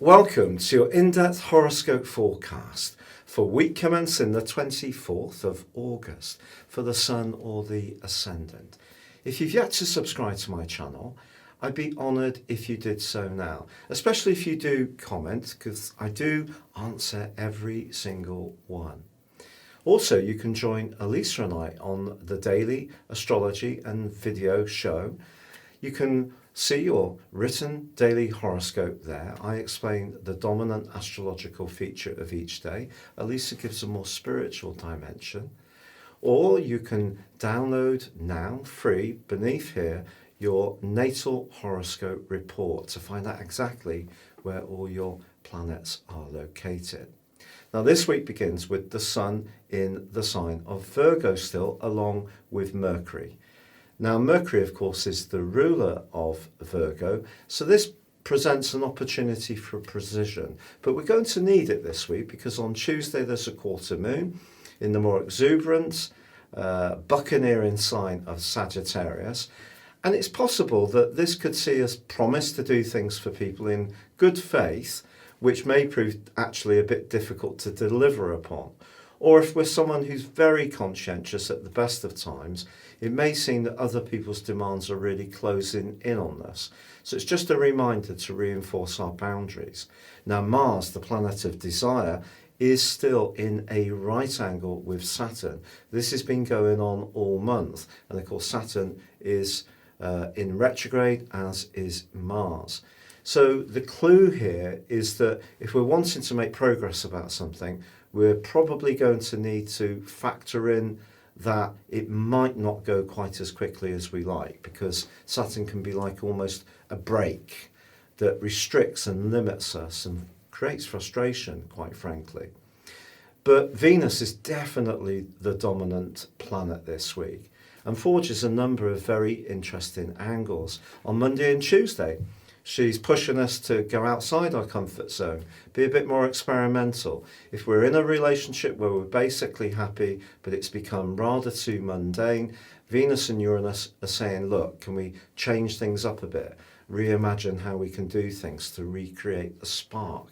Welcome to your in-depth horoscope forecast for week commencing the 24th of August for the Sun or the Ascendant. If you've yet to subscribe to my channel, I'd be honoured if you did so now, especially if you do comment, because I do answer every single one. Also, you can join Elisa and I on the daily astrology and video show. You can see your written daily horoscope there. I explain the dominant astrological feature of each day. Elisa gives a more spiritual dimension. Or you can download now, free, beneath here, your natal horoscope report to find out exactly where all your planets are located. Now this week begins with the Sun in the sign of Virgo still, along with Mercury. Now Mercury, of course, is the ruler of Virgo, so this presents an opportunity for precision. But we're going to need it this week because on Tuesday there's a quarter moon in the more exuberant, buccaneering sign of Sagittarius. And it's possible that this could see us promise to do things for people in good faith, which may prove actually a bit difficult to deliver upon. Or if we're someone who's very conscientious at the best of times, it may seem that other people's demands are really closing in on us. So it's just a reminder to reinforce our boundaries. Now Mars, the planet of desire, is still in a right angle with Saturn. This has been going on all month. And of course Saturn is in retrograde, as is Mars. So the clue here is that if we're wanting to make progress about something, we're probably going to need to factor in that it might not go quite as quickly as we like, because Saturn can be like almost a brake that restricts and limits us and creates frustration, quite frankly. But Venus is definitely the dominant planet this week and forges a number of very interesting angles. On Monday and Tuesday, she's pushing us to go outside our comfort zone, be a bit more experimental. If we're in a relationship where we're basically happy, but it's become rather too mundane, Venus and Uranus are saying, look, can we change things up a bit? Reimagine how we can do things to recreate the spark.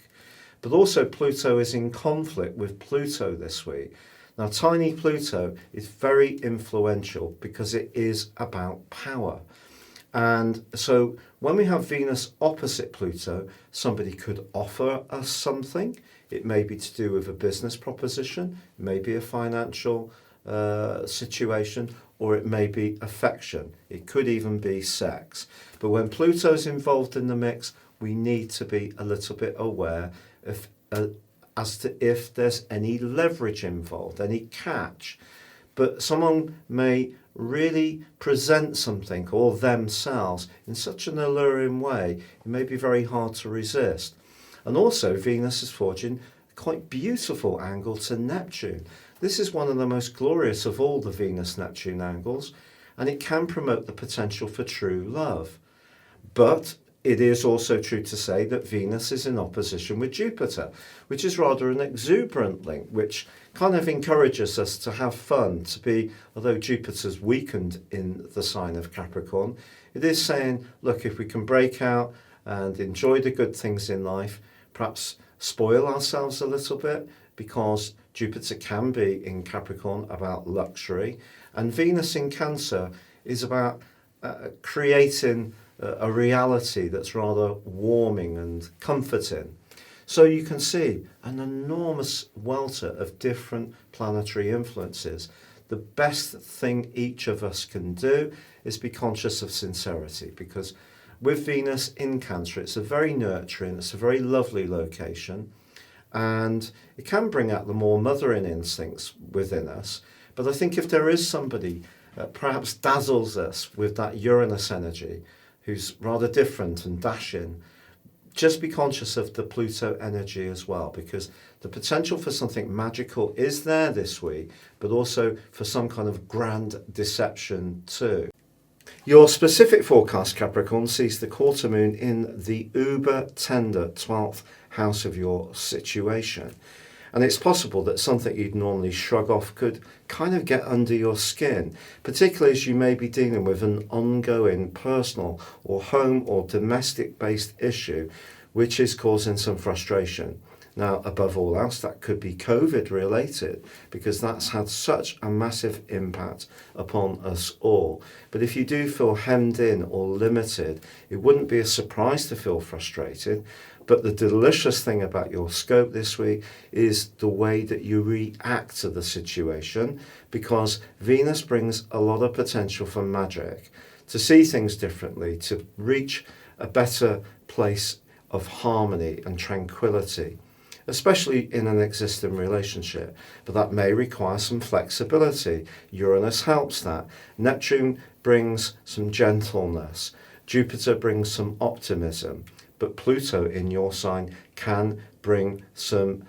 But also Pluto is in conflict with Pluto this week. Now, tiny Pluto is very influential because it is about power. And so when we have Venus opposite Pluto, somebody could offer us something. It may be to do with a business proposition, it may be a financial situation, or it may be affection. It could even be sex. But when Pluto's involved in the mix, we need to be a little bit aware of as to if there's any leverage involved, any catch. But someone may really present something or themselves in such an alluring way, it may be very hard to resist. And also Venus is forging a quite beautiful angle to Neptune. This is one of the most glorious of all the Venus-Neptune angles, and it can promote the potential for true love. But it is also true to say that Venus is in opposition with Jupiter, which is rather an exuberant link, which kind of encourages us to have fun, to be, although Jupiter's weakened in the sign of Capricorn, it is saying, look, if we can break out and enjoy the good things in life, perhaps spoil ourselves a little bit, because Jupiter can be in Capricorn about luxury, and Venus in Cancer is about creating a reality that's rather warming and comforting. So you can see an enormous welter of different planetary influences. The best thing each of us can do is be conscious of sincerity, because with Venus in Cancer, it's a very nurturing, it's a very lovely location, and it can bring out the more mothering instincts within us. But I think if there is somebody perhaps dazzles us with that Uranus energy, who's rather different and dashing, just be conscious of the Pluto energy as well, because the potential for something magical is there this week, but also for some kind of grand deception too. Your specific forecast, Capricorn, sees the quarter moon in the uber tender 12th house of your situation. And it's possible that something you'd normally shrug off could kind of get under your skin, particularly as you may be dealing with an ongoing personal or home or domestic based issue which is causing some frustration. Now, above all else, that could be COVID related, because that's had such a massive impact upon us all. But if you do feel hemmed in or limited, it wouldn't be a surprise to feel frustrated. But the delicious thing about your scope this week is the way that you react to the situation, because Venus brings a lot of potential for magic, to see things differently, to reach a better place of harmony and tranquility, especially in an existing relationship. But that may require some flexibility. Uranus helps that. Neptune brings some gentleness. Jupiter brings some optimism. But Pluto in your sign can bring some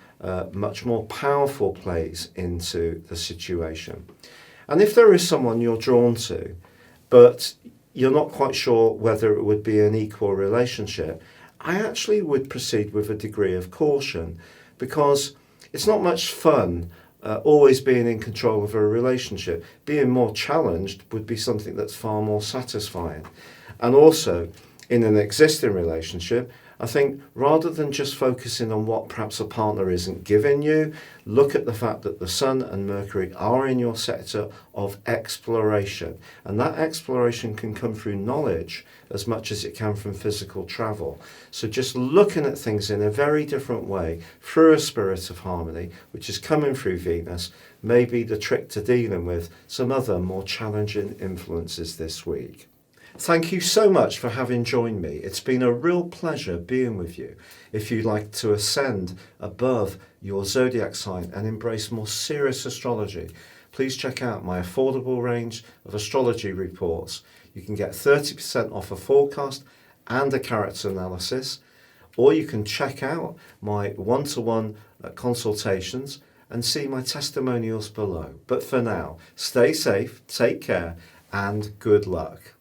much more powerful plays into the situation. And if there is someone you're drawn to, but you're not quite sure whether it would be an equal relationship, I actually would proceed with a degree of caution, because it's not much fun always being in control of a relationship. Being more challenged would be something that's far more satisfying. And also, in an existing relationship, I think rather than just focusing on what perhaps a partner isn't giving you, look at the fact that the Sun and Mercury are in your sector of exploration. And that exploration can come through knowledge as much as it can from physical travel. So just looking at things in a very different way through a spirit of harmony, which is coming through Venus, may be the trick to dealing with some other more challenging influences this week. Thank you so much for having joined me. It's been a real pleasure being with you. If you'd like to ascend above your zodiac sign and embrace more serious astrology, please check out my affordable range of astrology reports. You can get 30% off a forecast and a character analysis, or you can check out my one-to-one consultations and see my testimonials below. But for now, stay safe, take care, and good luck.